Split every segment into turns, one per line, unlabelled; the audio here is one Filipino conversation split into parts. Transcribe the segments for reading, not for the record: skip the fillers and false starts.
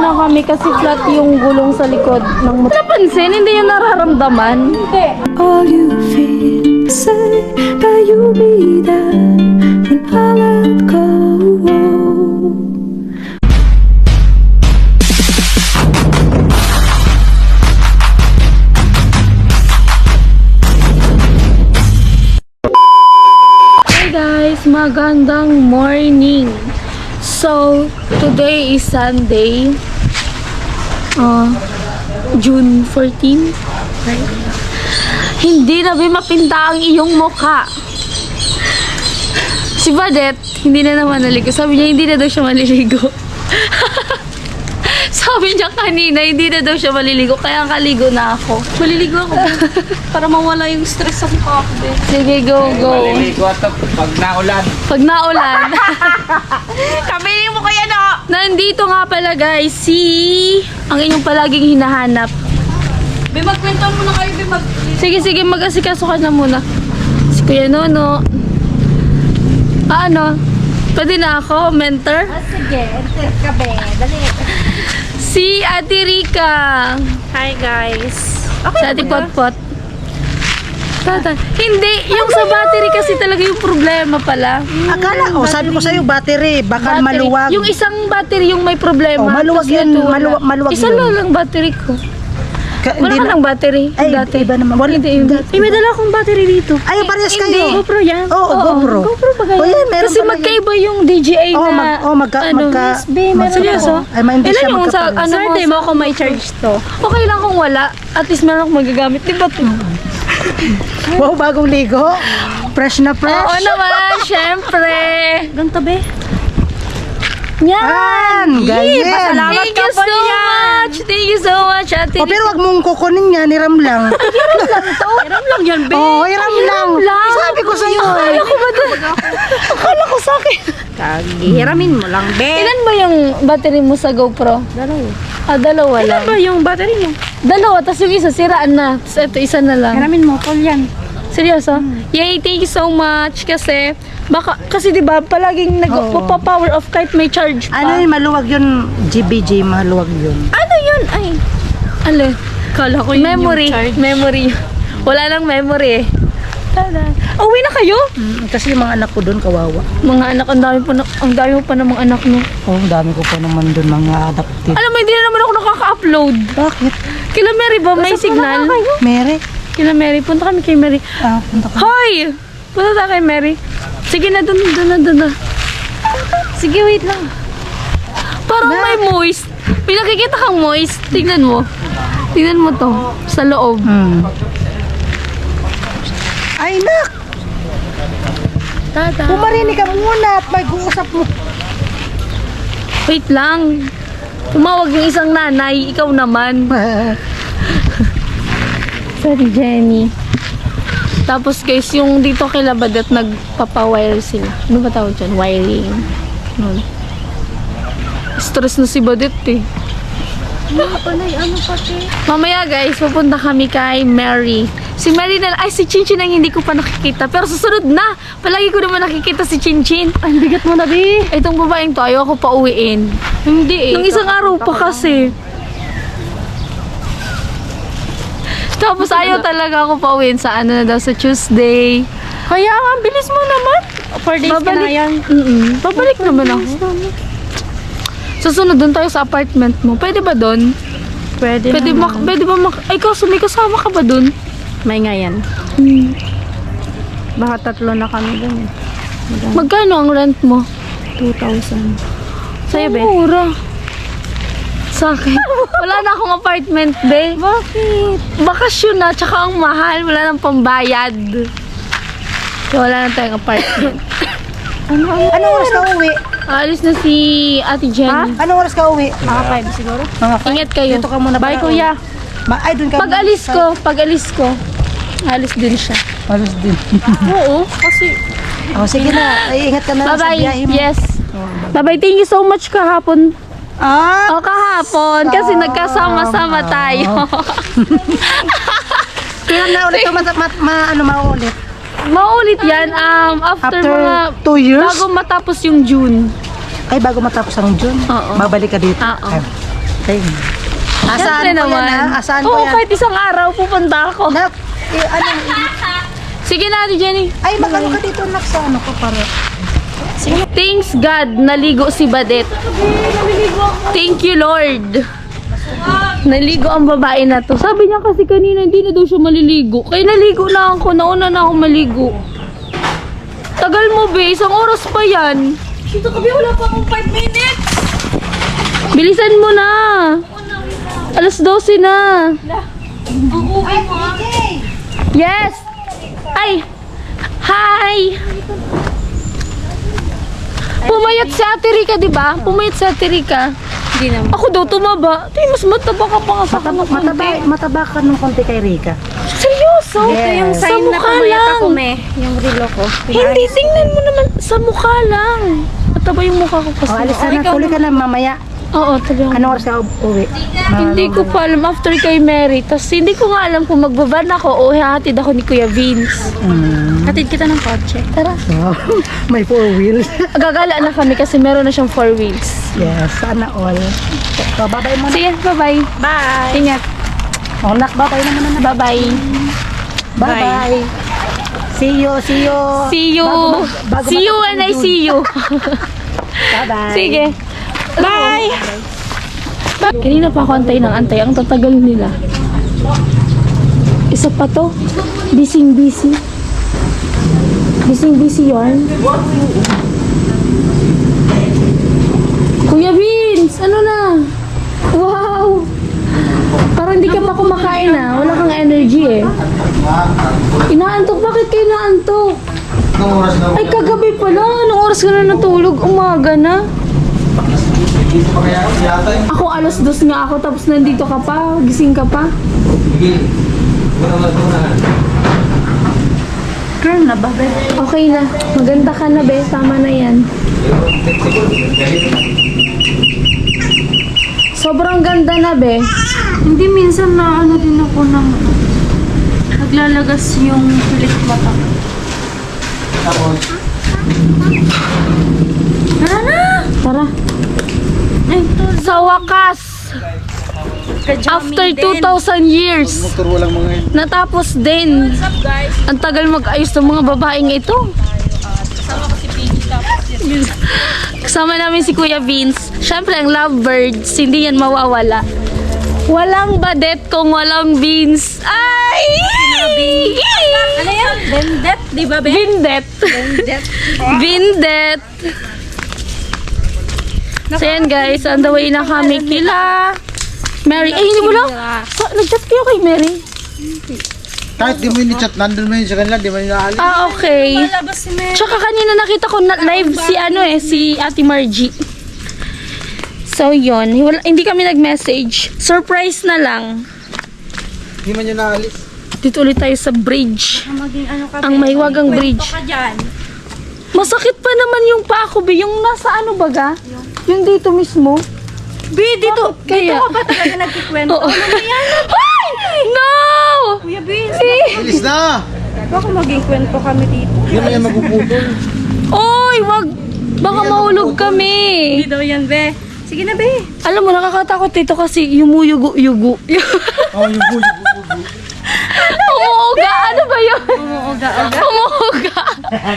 na kami kasi flat yung gulong sa likod ng motor. Napansin, hindi yung nararamdaman. Hindi.
All you feel, say that you'll be there when I let go.
Hi guys, magandang morning. So, today is Sunday, June 14. Right? Hindi na mapinta ang iyong mukha. Si Badet, hindi na naman naligo. Sabi niya, hindi na daw siya maliligo. Sabi niya kanina, hindi na daw siya maliligo. Kaya kaligo na ako. Maliligo ako. Para mawala yung stress sa mukha ko. Sige, go.
Maliligo ito pag naulan.
Pag naulan.
Kamili mo kaya no?
Nandito nga pala guys, ang inyong palaging hinahanap.
Be, magkwentuhan muna kayo, be,
Sige, mag-asikaso ka na muna. Si Kuya Nono. Ano? Pwede na ako, mentor?
Sige, enter ka, be. Dali.
Si Ate Rika.
Hi, guys.
Si Ate Potpot. Hindi, yung sa battery kasi talaga yung problema pala.
Akala ko, sabi ko sa'yo, battery, baka
Battery.
maluwag.
Yung isang battery yung may problema.
Oh, maluwag
Tapos
yun,
ito, wala.
maluwag
Isa
yun.
lang battery ko. Wala
Hindi
ka
na-
ng battery.
Ay,
dati.
iba naman. Wala,
Hindi, yung dati.
May dala akong battery dito.
Ay, parehas
Hindi.
kayo.
GoPro yan.
Oo, GoPro.
GoPro ba kayo?
Oh, yan, meron
Kasi
pala
magkaiba yung DJI
Oh,
na...
magka...
Seryoso?
Ay, hindi
Ilan
siya
yung sa...
magkapares.
Swerte mo ako may charge to. Okay lang kung wala. At least meron akong magagamit. Diba to?
Wow, bagong ligo. Fresh na fresh.
Oo naman, syempre.
Ganto, be.
Yan, ganyan.
pasalamat
Thank
ka
you
pa
so much. Thank you so much, Ate
Oh, pero wag mong kukunin yan, hiram lang.
Hiram lang yan, be.
Oh, hiram lang.
lang.
Sabi ko sa'yo eh.
Akala ko sa akin.
Hiramin mo lang, be.
Ilan ba yung battery mo sa GoPro? Dalawa lang.
Ba yung battery mo?
Dalawa, tapos yung isa, siraan na. Tapos ito, isa na lang.
Hiramin mo, full yan.
Seryoso? Yay, thank you so much. Kasi diba, palaging nagpo-power off kahit may charge pa.
Ano yun, maluwag yun. GBG, maluwag yun.
Ano yun? Ay, ale.
Kala ko yun
Memory.
yung charge.
Memory. Wala lang memory eh. Tada. Uwi na kayo?
Kasi yung mga anak ko doon, kawawa.
Mga anak, ang dami mo pa namang anak mo.
Oh, ang dami ko pa naman doon, mga adopted.
Alam mo, hindi na naman ako nakaka-upload.
Bakit?
Kila Mary ba? May signal?
Mary?
Kila Mary. Punta kami kay Mary.
Punta ka.
Hoy! Punta tayo kay Mary. Sige na, dun na. Sige, wait lang. Parang may moist. May nakikita kang moist. Tingnan mo. Tingnan mo to. Sa loob.
Ay, nak!
Tada.
Pumarinig ka muna at mag-uusap mo.
Wait lang. Tumawag yung isang nanay. Ikaw naman. Sorry, Jenny. Tapos guys, yung dito kay Labadet, nagpapa-wire sila. Ano ba tawag dyan? Wiring. Ano? Stress na si Badet eh. Mamaya guys, pupunta kami kay Mary. Si Mary na, ay si Chinchin ang hindi ko pa nakikita. Pero susunod na, palagi ko naman nakikita si Chinchin.
Ang bigat mo na, be.
Itong babaeng to, ayaw ko pa uwiin.
Hindi eh.
Nung isang araw pa kasi. Tapos ayaw talaga ako pa uwiin sa ano na daw, sa Tuesday.
Kaya ang bilis mo naman. 4 days ka na yan.
Babalik naman ako. Susunod doon tayo sa apartment mo. Pwede ba doon?
Pwede
Pwede ba ay kaso may kasama ka ba doon?
May nga yan. Baka 3 na kami dun eh.
Magkano ang rent mo?
2,000. Sa'yo, be?
Mura. Sa akin. Wala na akong apartment, be.
Bakit?
Bakasyon na, tsaka ang mahal. Wala nang pambayad. So, wala na tayong apartment.
Anong oras ka uwi?
Alis na si Ate Jenny.
Anong oras ka uwi?
Mga 5 siguro.
Mga
Ingat kayo.
Dito ka muna.
Bye,
para
kuya.
Ay, doon ka.
Pag alis ko, alis din siya.
Alis din.
Oo, kasi...
Oh, sige na. Ay, ingat ka na lang sa
Bye-bye.
biyahe mo.
Yes. Bye-bye. Thank you so much kahapon.
Ah,
O, kahapon. Kasi nagkasama-sama tayo.
kailan na ulit ito maulit?
Maulit yan. After mga...
2 years?
Bago matapos yung June.
Ay, bago matapos ang June?
Oo.
Babalik ka dito?
Oo.
Ay, Ting. Asahan
Siyempre
ko
naman.
yan, ha? Asahan ko
Oo,
yan.
kahit isang araw pupunta ako.
Nak,
Sige na, Ate Jenny.
ay, magano ka dito, nak, sa ano ko para.
Thanks God, naligo si Badet. Thank you Lord. Naligo ang babae na to. Sabi niya kasi kanina hindi na daw siya maliligo. Kaya naligo na ako. Nauna na ako maligo. Tagal mo, be. Isang oras pa yan.
Dito kami, wala pa akong 5 minutes.
Bilisan mo na. Alas 12 na. Yes. Ay. Hi. Pumayat si Ate Rica, di ba? Pumayat si Ate Rica.
Hindi naman.
Ako daw tumaba. Di, mas mataba ka pa nga sa akin ng konti.
Mataba ka ng konti kay Rica.
Seryoso?
Yes.
Yung
Sa
sign na
mukha
pumayat
lang.
ako, me. Yung relo ko.
Hindi, tingnan mo naman. Sa mukha lang. Mataba yung mukha ko kasi.
O, alis na, tuloy ka na mamaya.
Oo, talaga.
Anong oras ka uwi?
Hindi ko pa alam after kay Mary. Tapos hindi ko nga alam kung magbaban ako o hatid ako ni Kuya Vince.
Hatid kita ng kotse.
Tara.
Wow. May 4 wheels.
Gagala na kami kasi meron na siyang 4 wheels.
Yes, sana all. So, babay mo na.
Sige, bye-bye.
Bye!
Ingat.
O, nak, babay na muna na.
Bye-bye.
Bye-bye. See you, see you.
See you.
Bago
See you
matapos
when
yung
I
June.
see you.
Bye-bye.
Sige. Bye! Kanina pa ako antay ng antay. Ang tatagal nila. Isa pa to. Busy. Busy yarn. Kuya Vince, ano na? Wow! Parang hindi ka pa kumakain na. Wala kang energy eh. Inaantok. Bakit kayo naantok? Ay, kagabi pala. Anong oras ka na natulog? Umaga na. Ako alas 2 nga ako tapos nandito ka pa. Gising ka pa.
Girl na ba, be?
Okay na. Maganda ka na, be. Tama na yan. Sobrang ganda na, be.
Hindi, minsan na ano din ako ng naglalagas yung pilit mata. Tara na!
Tara.
Ay, ito.
Sa wakas, after 2,000 years, natapos din. Ang tagal mag-ayos ng mga babaeng ito. Kasama namin si Kuya Vince. Siyempre, ang lovebirds, hindi yan mawawala. Walang Badet kung walang Vince. Ay!
Ano yan? Bendet, di ba, Ben?
Vindet. Vindet. So yan guys, on the way na kami kila Mary. Eh, hindi mo lang? Nag-chat kayo kay Mary?
Kahit di mo yung chat, nandun mo yun sa kanila, di mo yung naalis.
Ah, okay.
Palabas si Mary.
Tsaka kanina nakita ko na live si si Ate Margie. So yun, hindi kami nag-message. Surprise na lang.
Di man yun naalis.
Dito ulit tayo sa bridge.
Maging ano ka,
Ang Mahiwagang
kwento
Bridge.
ka dyan.
Masakit pa naman yung paa ko, be. Yung nasa ano baga? Yung dito mismo.
Be, dito.
Kaya.
Dito ka ba talaga nagkikwento?
Oo. Ay! No!
Kuya Vince,
Bilis na!
baka maging kwento kami dito.
Di mo yan magpuputol.
Oy, wag. Baka mahulog kami.
Hindi daw yan, Be. Sige na, Be.
Alam mo, nakakatakot dito kasi yumuyugo-yugo.
Oh, yung buyo.
Umuuga. Ano ba yun?
Umuuga.
Umuuga.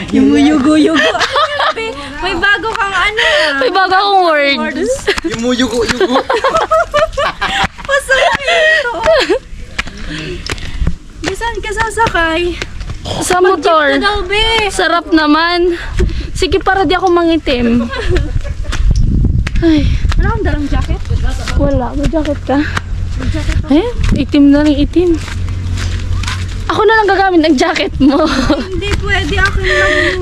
Yumuyugo-yugo. Ano yan, Be? May bago kang ano.
May bago akong words.
Yung muyugo-yugo.
Be, saan ka sasakay?
Sa motor.
Jeep na daw, Be.
Sarap naman. Sige, para di ako mangitim. Ay,
Wala kang dalang jacket?
wala. May jacket ka? Eh, itim na rin itim. Ako na lang gagamit ng jacket mo.
Hindi pwede. Akin lang.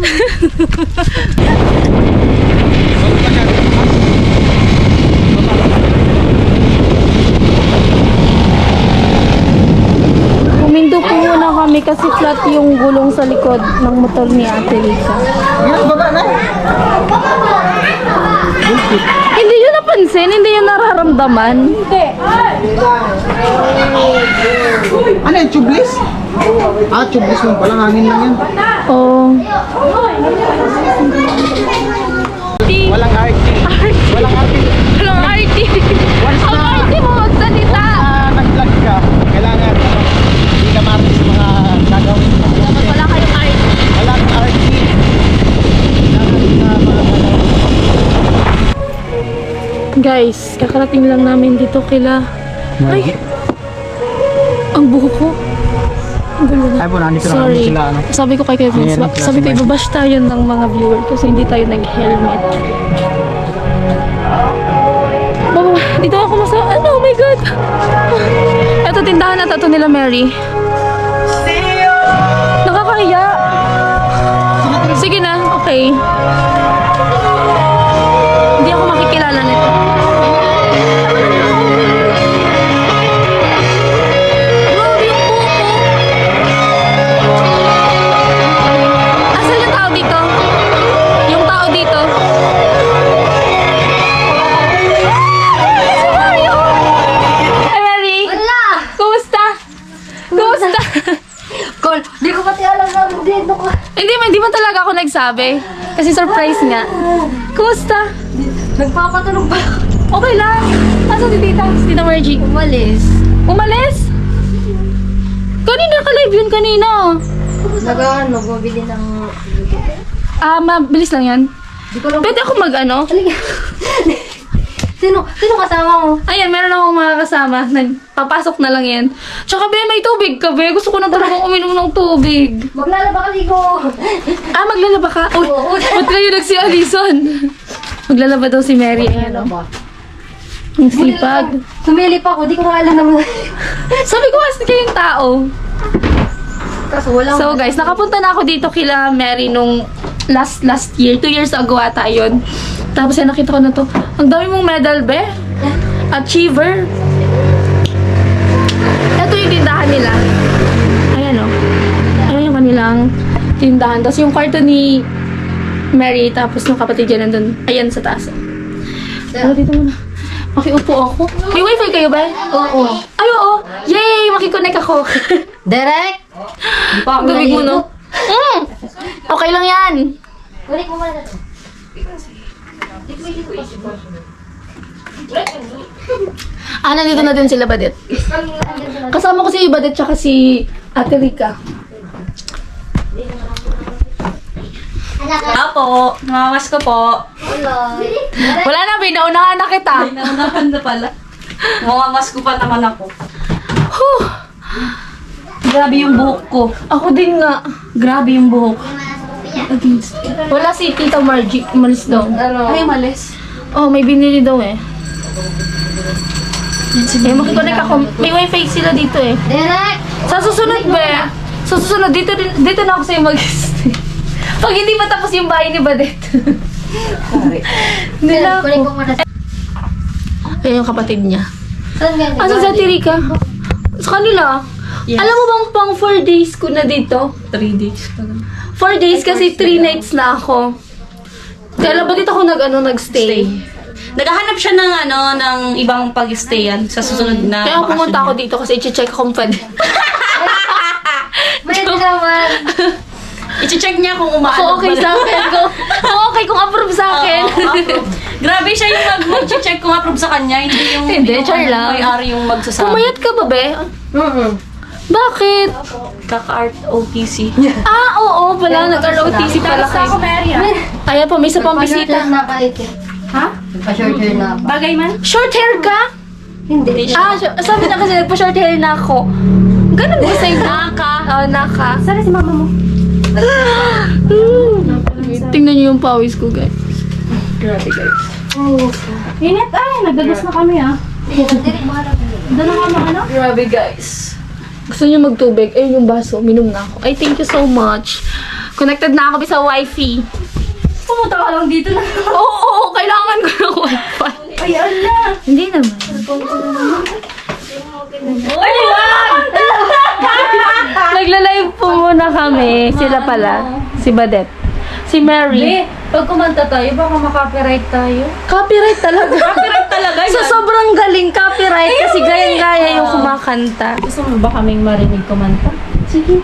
Humindo po muna kami kasi flat yung gulong sa likod ng motor ni Ate Lisa. Hindi yun napansin, hindi yun nararamdaman. Hindi.
Ano yung tubeless? Ah, tubeless mo palang hangin lang yan.
Oh.
Walang RT. Walang RT.
Walang RT. Ang RT Guys, kakarating lang namin dito kila... Ay! Ang buhok ko. Ang gulo na.
Ay po, nandito na
Sorry.
kami sila, ano.
Sabi ko kay Kevin,
Meron klase
sabi ko
ba?
ibabash tayo ng mga viewer kasi hindi tayo nag-helmet. Baba, dito ako ano, oh my God. Ito, tindahan na to nila Mary. Nakakahiya. Sige na, okay. Hindi ako makikilala nito. Grabe yung buhok ko. Asan yung tao dito? Yung tao dito? Si Mario! Hi, Mary!
Wala!
Kumusta? Kumusta?
Col, di ko pati alam na dito ka.
Hindi man talaga ako nagsabi. Kasi surprise nga. Kumusta?
Nagpapatulog ba?
Okay lang. Asan si Tita? Si Tita Margie?
Umalis.
Umalis? Kanina ka-live yun kanina.
Bumili ng...
Mabilis lang yan.
Di ko lang...
Pwede ako mag-ano?
Sino kasama mo?
Ayan, meron akong mga kasama. Papasok na lang yan. Tsaka, be, may tubig ka, be. Gusto ko na talagang uminom ng tubig.
Maglalaba kasi ko.
Maglalaba ka? Uy,
Oo.
ba't kayo nagsi-alison? Maglalaba daw si Mary. Ayan, o. Ang sipag.
Sumili pa ako, di ko na alam naman.
Sabi ko, kasi kayong tao.
Kaso wala
So, guys, nakapunta na ako dito kila Mary nung last year. 2 years ago ata yun. Tapos yan, nakita ko na to. Ang dami mong medal, be. Achiever. Ito yung tindahan nila. Ayan, o. Ayan yung kanilang tindahan. Tapos yung kwarto ni Mary, tapos yung kapatid niya nandun. Ayan sa taas. Pero dito muna. Makiupo ako. May wifi kayo ba?
Oo.
Ay, oo. Yay! Makikonnect ako.
Direct? Di pa ako
Tubig mo, no? Okay lang yan.
Balik mo muna na to.
Nandito na din sila Badet. Kasama ko si Badet tsaka si Ate Rica.
Apo, namamas ko po.
Wala na, binaunahan na kita.
Naunahan na pala. Mamamas ko pa naman ako.
Huh.
Grabe yung buhok ko.
Ako din nga.
Grabe yung buhok.
Wala si Tita Margie. Umalis daw.
Ay, malis.
Oh, may binili daw eh. Makikonnect ako. May wifi sila dito eh.
Direct!
Sa susunod ba? Sa susunod, dito na ako sa'yo mag-stay. Pag hindi matapos yung bahay ni Badet. Nila
Kunin ko
ako.
muna.
Ayan yung kapatid niya.
Saan ganyan?
Asan sa Tirika? Sa kanila.
Yes.
Alam mo bang pang 4 days ko na dito?
3 days pa lang.
4 days kasi 3 nights na ako. Kaya ba dito ako nag-stay?
Naghahanap siya ng ng ibang pag-stayan sa susunod na
Kaya pumunta ako
bakasyon
dito kasi i-check kung pwede.
Pwede naman.
niya. I-check niya kung umaano
Kung okay sa akin. Kung okay, kung approve sa akin.
Grabe siya yung mag-check kung approve sa kanya, hindi yung
Hindi, char lang.
may-ari yung magsasabi.
Pumayat ka ba, be? Bakit?
Kaka-art OTC.
Oo pala. Nag-ROTC pala kayo. Ayan po, may isa pang
Pa-short
bisita.
hair na ka ito.
Ha?
Pa-short hair na pa.
Bagay man?
Short hair ka?
Hindi.
Sabi na kasi nagpa-short hair na ako. Ganun ba sa'yo? Naka. Naka.
Sana si mama mo?
Tingnan niyo yung pawis ko, guys. Grabe, guys.
Init nagdagos na kami
Direct mo harap.
Dala ka ano?
Grabe, guys. Gusto niyo magtubig? Ayun yung baso. Minom na ako. Ay, thank you so much. Connected na ako sa wifi.
Pumunta ka lang dito na.
Oo, kailangan ko ng wifi.
Ay, ala!
Hindi naman.
Ay, wag!
Nagla-live po muna kami. Sila pala. Si Badet. Si Mary.
Pag kumanta tayo, baka makapiright tayo.
Copyright talaga.
Copyright talaga
Sa sobrang galing copyright kasi gayang-gaya yung kumakanta.
Gusto mo ba kaming marinig kumanta? Sige.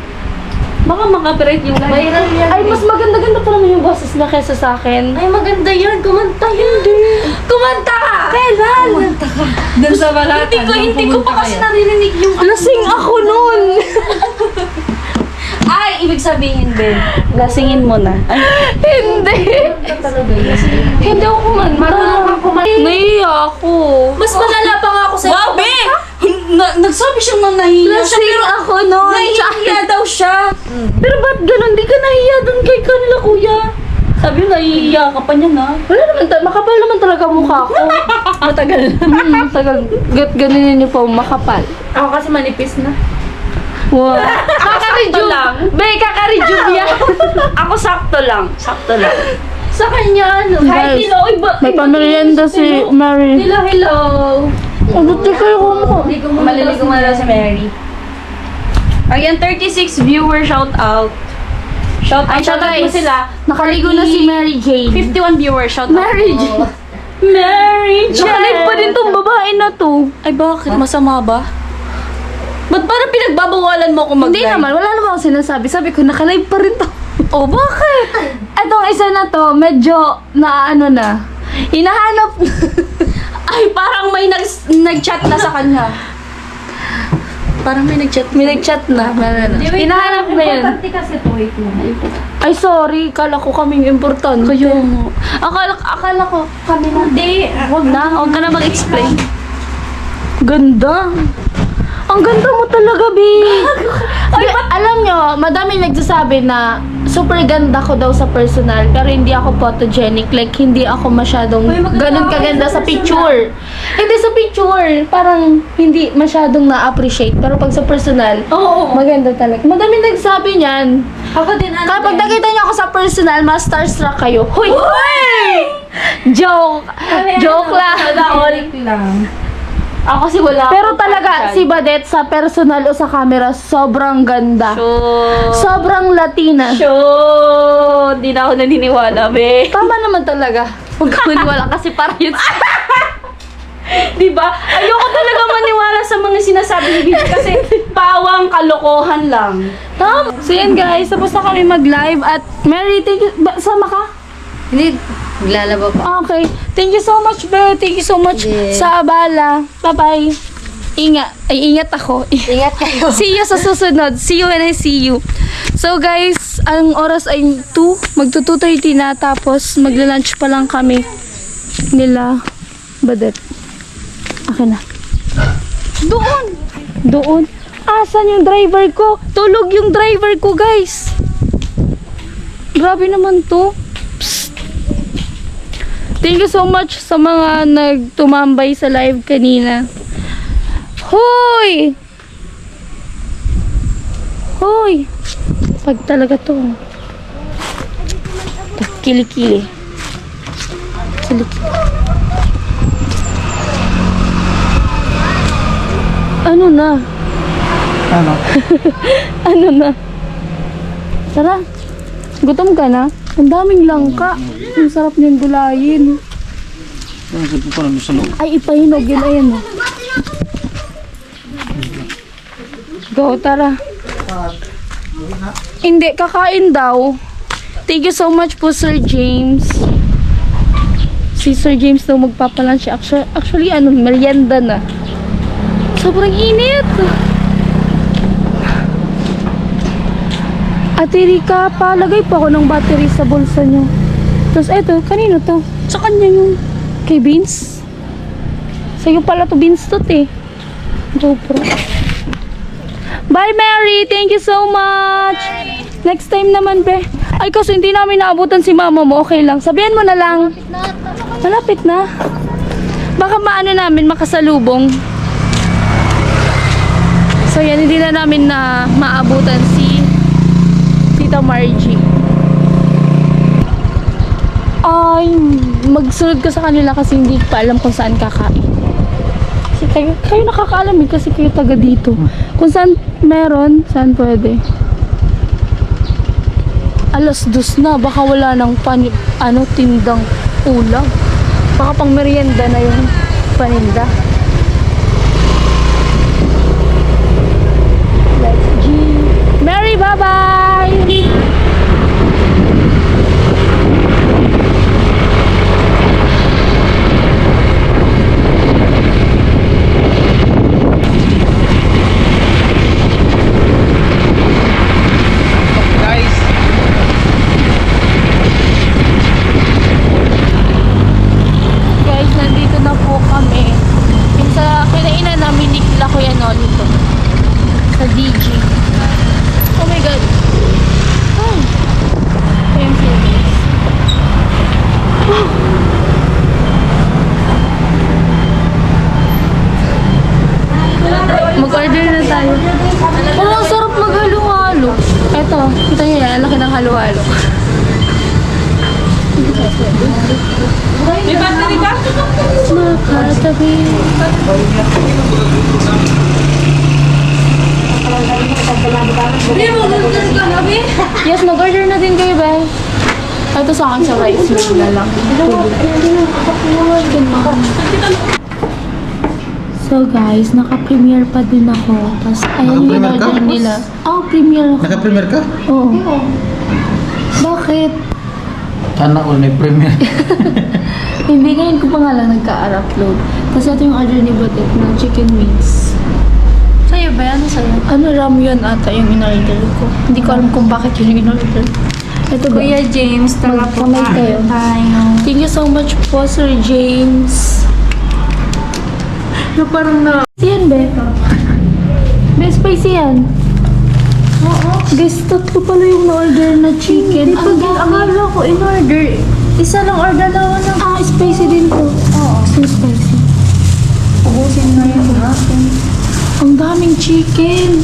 Baka makapiright yung viral yan.
Ay, mas maganda-ganda pa naman yung boses na kesa sa akin.
Ay, maganda yun. Kumanta yun.
Kumanta ka! Kailan?
Doon sa balatan.
Hindi ko pa kasi naririnig yung... Lasing ako nun!
Ay, ibig sabihin, Ben. Lasingin mo na. Ay,
Hindi. Hindi ako kumanta. Nahiya ako.
mas malala pa nga ako sa'yo. Wow, Ben! Nagsabi siyang nahihiya siya,
Lasing
pero
ako noon.
nahihiya daw siya.
Pero ba't ganun? Di ka nahiya doon kay kanila, kuya.
Sabi mo, nahihiya ka pa niya na.
Wala naman, makapal naman talaga mukha ko.
Matagal na.
Matagal. Ganun yun po, makapal.
Ako kasi manipis na.
Wow. Kaka-rejuve.
lang.
Be, kaka-rejuve yan.
Ako sakto lang. Sakto lang.
Sa kanya, ano?
Guys,
Hello, iba.
may pamerienda si Mary.
Hello.
Ano, kayo ko mo?
Maliligo mo na lang si Mary. Ayan, 36 viewer shout out. Shout out,
Ay,
shout out mo
guys.
sila.
Nakaligo na si Mary Jane.
51 viewers, shout out.
Mary Jane.
Mary Jane.
Nakalive pa din tong babae na to.
Ay, bakit? Masama ba? Ba't parang pinagbabawalan mo kung mag-live?
Hindi naman, wala naman ako sinasabi. Sabi ko, nakalive pa rin to. Oh, bakit? Etong isa na to, medyo na ano na. Hinahanap.
Ay, parang may nag-chat na sa kanya. Parang may nag-chat.
May nag-chat na. Hinahanap na yun.
Importante kasi to, wait mo.
Ay, sorry. Kala ko kaming importante.
Kayo mo.
Akala ko kami na.
Hindi.
Huwag na. Huwag ka na mag-explain. Ganda. Ang ganda mo talaga, B. Ay, alam nyo, madami nagsasabi na super ganda ko daw sa personal, pero hindi ako photogenic. Like, hindi ako masyadong ganun kaganda sa picture. Hindi sa picture. Parang hindi masyadong na-appreciate. Pero pag sa personal, maganda talaga. Madami nagsabi niyan.
Ako din, ano
Kapag nakita niyo ako sa personal, mas starstruck kayo. Hoy! Joke! Joke lang.
lang.
Ako kasi wala. Pero talaga, si Badet sa personal o sa camera, sobrang ganda. Sobrang Latina.
Hindi na ako naniniwala, be.
Tama naman talaga. Huwag ka maniwala kasi parang yun.
Diba? Ayoko talaga maniwala sa mga sinasabi ni Bibi kasi pawang kalokohan lang.
Tama. So yan guys, tapos na kami mag-live at Mary, thank you. Sama ka?
Hindi. Maglalaba pa.
Okay. Thank you so much, Be. Thank you so much sa abala. Bye-bye. Ingat ako.
Ingat kayo.
See you sa susunod. See you when I see you. So guys, ang oras ay 2. Magto-2:30 na. Tapos magla-lunch pa lang kami nila Badet. Akin na. Doon. Asan yung driver ko? Tulog yung driver ko, guys. Grabe naman to. Thank you so much sa mga nagtumambay sa live kanina. Hoy! Pag talaga to. Kili-kili. Ano na?
Ano?
Ano na? Tara. Gutom ka na? Ang daming langka. Ang sarap niyang gulayin.
Ang sabi ko na sa loob.
Ay, ipahinog yun. Ayan o. Go, tara. Hindi, kakain daw. Thank you so much po, Sir James. Si Sir James daw magpapalunch. Actually, merienda na. Sobrang init. Ate Rika, palagay pa ako ng battery sa bulsa niyo. Tapos eto, kanino to? Sa kanya yung kay Vince. Sa'yo pala to, Vince to, te. GoPro. Bye, Mary! Thank you so much! Next time naman, be. Ay, kasi hindi namin naabutan si mama mo. Okay lang. Sabihan mo na lang. Malapit na. Baka maano namin, makasalubong. So, yan. Hindi na namin na maabutan si Tita Margie. Ay, magsunod ka sa kanila kasi hindi pa alam kung saan kakain. Kasi kayo nakakaalam eh, kasi kayo taga dito. Kung saan meron, saan pwede. 2:00 na, baka wala nang tindang ulam. Baka pang merienda na yung paninda. Let's G. Mary, bye-bye! Order na tayo. Pero ang sarap maghalo-halo. Eto, kita niyo yan. Laki ng halo-halo.
May battery ka?
Makatabi. Yes, mag-order na din kayo, ba? Ito sa akin sa rice. Wala lang. So guys, naka-premiere pa din ako. Tapos ayan yung
Naka-premiere ka?
order nila. Oh, premiere ako.
Naka-premiere ka?
Oo. Bakit?
Sana all may premiere.
Hindi, ngayon ko pa nga lang nagka-upload. Tapos ito yung order ni Batet na chicken wings.
Sa'yo ba? Ano sa'yo?
Ano, ramyun ata yung in-order ko. Hindi ko alam kung bakit yun yung in-order. Ito ba?
Kuya James, tara po
Magkamay kayo.
tayo.
Thank you so much po, Sir James.
Na parang na...
Yan, Be. Be, spicy yan. Oo. Guys, tatlo pala yung na-order na chicken. Ang
Akala ko in-order. Isa lang order na ako ng...
spicy din to. Oo. So spicy.
Ubusin na yun natin.
Ang daming chicken.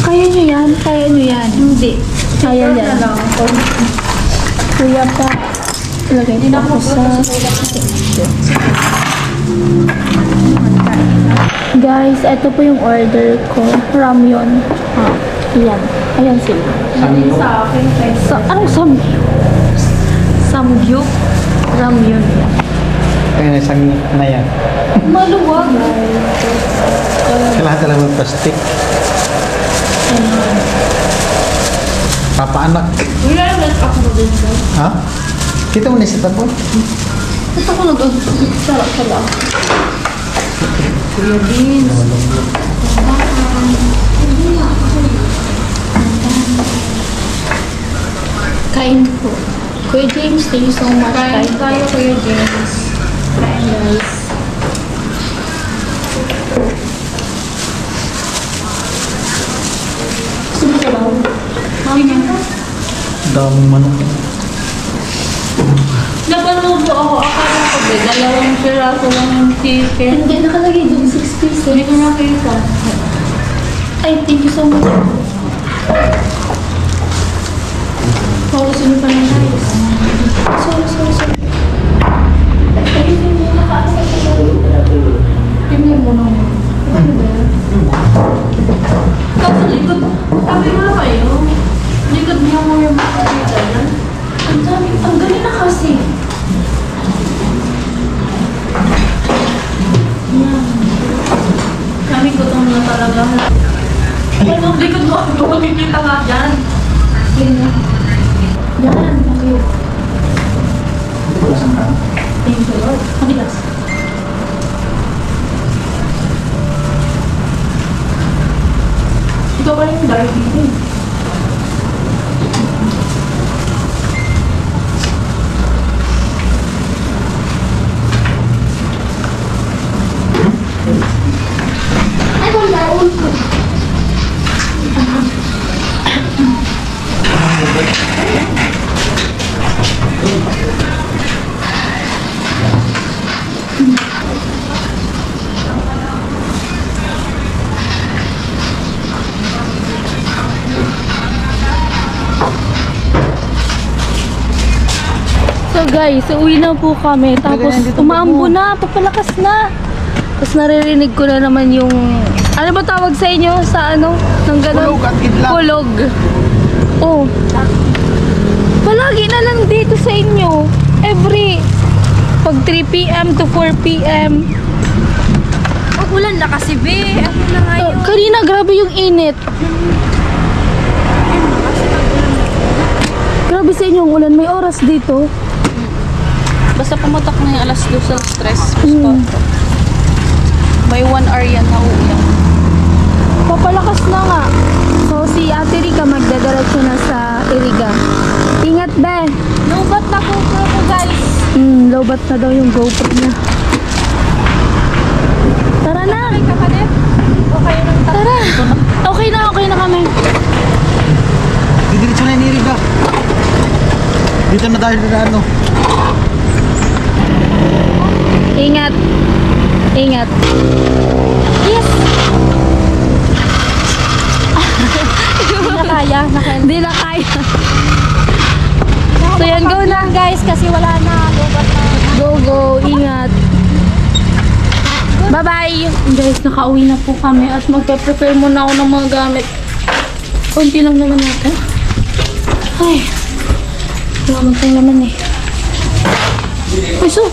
Kaya nyo yan? Kaya nyo yan?
Hindi.
Kaya yan. Kuya pa. Lagay ko ako sa... Guys, ito po yung order ko. Ramyun. Ayan. Ayan sila.
Sa akin,
Anong samgyup? Samgyup? Ramyun.
Kaya isang na yan.
Maluwag.
Kailangan talaga ng plastic. Papaanak.
Wala naman ako din ko.
Ha? Kita mo na isa po?
Ito ko sarap ka lang.
Kuya James.
Kain po. Kuya James, thank you so much.
Kain tayo, Kuya James.
Kain, guys. Gusto mo sabaw?
Mami niya.
Daming manok.
Napanood ako. Akala ko ba, dalawang piraso lang yung chicken.
Hindi, nakalagay dun 6 pieces.
Hindi ko nakita.
Ay, thank you so much.
Pausin pa lang tayo.
Sorry. Ayun yung nakaasa sa tingnan mo na.
Kaso likod. Sabi mo na kayo. Likod niyo mo yung makakita yan.
Ang galing na kasi.
Kami gutom na talaga. Ay, ang likod mo. Ano makikita nga dyan?
Yan, okay.
Thank you, Lord.
Mabigas.
Ikaw pa rin yung dark dito.
So guys, uwi na po kami. Tapos umaambo na, papalakas na. Tapos naririnig ko na naman yung... Ano ba tawag sa inyo? Sa ano? Nang ganun?
Kulog at idlak.
Kulog. Oh. Palagi na lang dito sa inyo. Every... Pag 3 p.m. to 4 p.m.
Ulan na kasi, be. Ano na nga yun?
Kanina, grabe yung init. Grabe sa inyo ang ulan. May oras dito.
Basta pumatak na yung alas 2 sa stress.
Mm.
May 1 hour yan na ulan.
Papalakas na nga. So, si Ate Rica magdadiretso na sa Iriga. Ingat, be.
Lubat na po ko, guys.
Lobat na daw yung GoPro niya. Tara na.
Ka pa din? Okay lang.
Tara. Okay na kami.
Didiretso na yung niriga. Dito na dahil na ano.
Ingat. Ingat. Yes.
na kaya.
Hindi na kaya. So yan, go na.
Guys, kasi wala na. Lubat na.
Go, go. Ingat. Bye-bye. Guys, nakauwi na po kami at magpe-prepare muna ako ng mga gamit. Kunti lang naman natin. Ay. Wala tayong naman eh. Ay, so,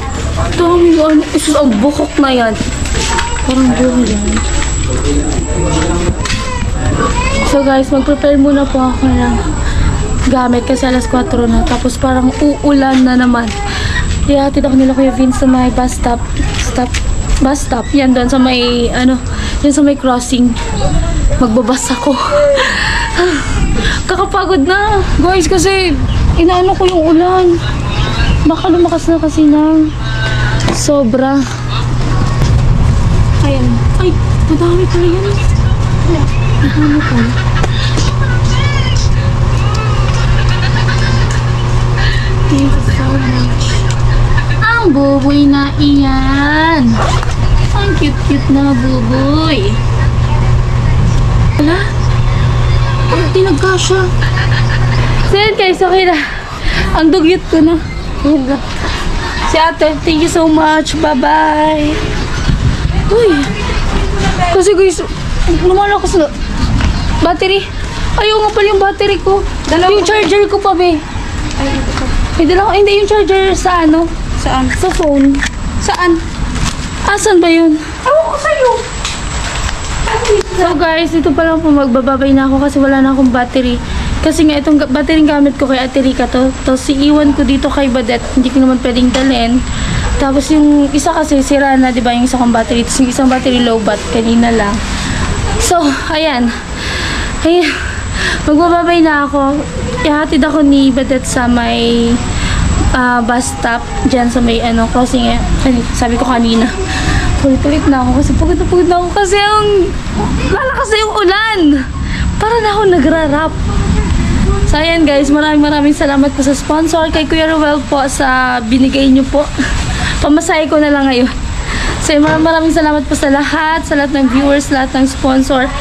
dami ano. Isus, ang bukok na yan. Parang buhay yan. So guys, mag-prepare muna po ako ng gamit kasi alas 4 na. Tapos parang uulan na naman. Ihatid ako nila Kuya Vince sa may bus stop. Bus stop. Yan doon sa may, yan sa may crossing. Magbabas ako. Kakapagod na. Guys, kasi inaano ko yung ulan. Baka lumakas na kasi ng sobra. Ayan. Ay, madami pala yan. Madami pala. Thank you so much. Ang buboy na iyan. Ang cute-cute na buboy. Wala? Ang tinagka siya. So yan guys, okay na. Ang dugyot ko na. Yan na. Si ate, thank you so much. Bye-bye. Uy. Kasi guys, lumalakas na. Battery. Ayaw nga pala yung battery ko. Yung charger ko pa, be. Hindi yung charger sa ano?
Saan?
Sa phone.
Saan?
Asan ba yun?
Ewan ko sa'yo.
So guys, dito pa lang po magbababay na ako kasi wala na akong battery. Kasi nga itong battery gamit ko kay Ate Rica to. Tapos iiwan ko dito kay Badet. Hindi ko naman pwedeng dalhin. Tapos yung isa kasi sira na, di ba, yung isa kong battery. Tapos yung isang battery low bat kanina lang. So, ayan. Ayan. Magbababay na ako. Ihatid ako ni Badet sa may bus stop. Diyan sa may crossing. Sabi ko kanina. Ulit-ulit na ako kasi pagod na ako kasi ang lalakas na yung ulan. Para na ako nagra-rap. So ayan guys, maraming salamat po sa sponsor kay Kuya Ruel po sa binigay niyo po. Pamasahe ko na lang ngayon. So maraming salamat po sa lahat ng viewers, lahat ng sponsor.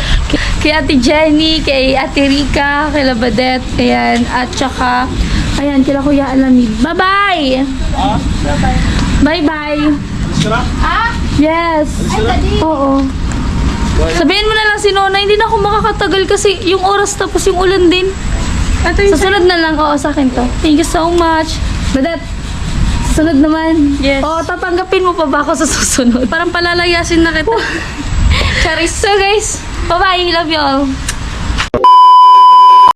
Kay Ate Jenny, kay Ate Rica, kay Labadet, ayan, at saka ayan, kila Kuya Alamid. Bye-bye! Bye-bye! Yes! Oo. Sabihin mo na lang si Nona, hindi na ako makakatagal kasi yung oras tapos yung ulan din. Sa sunod na lang, oo, sa akin to. Thank you so much. Badet, sunod naman.
Yes.
Oo, tatanggapin mo pa ba ako sa susunod? Parang palalayasin na kita. Charis. So guys, bye-bye. Love you all.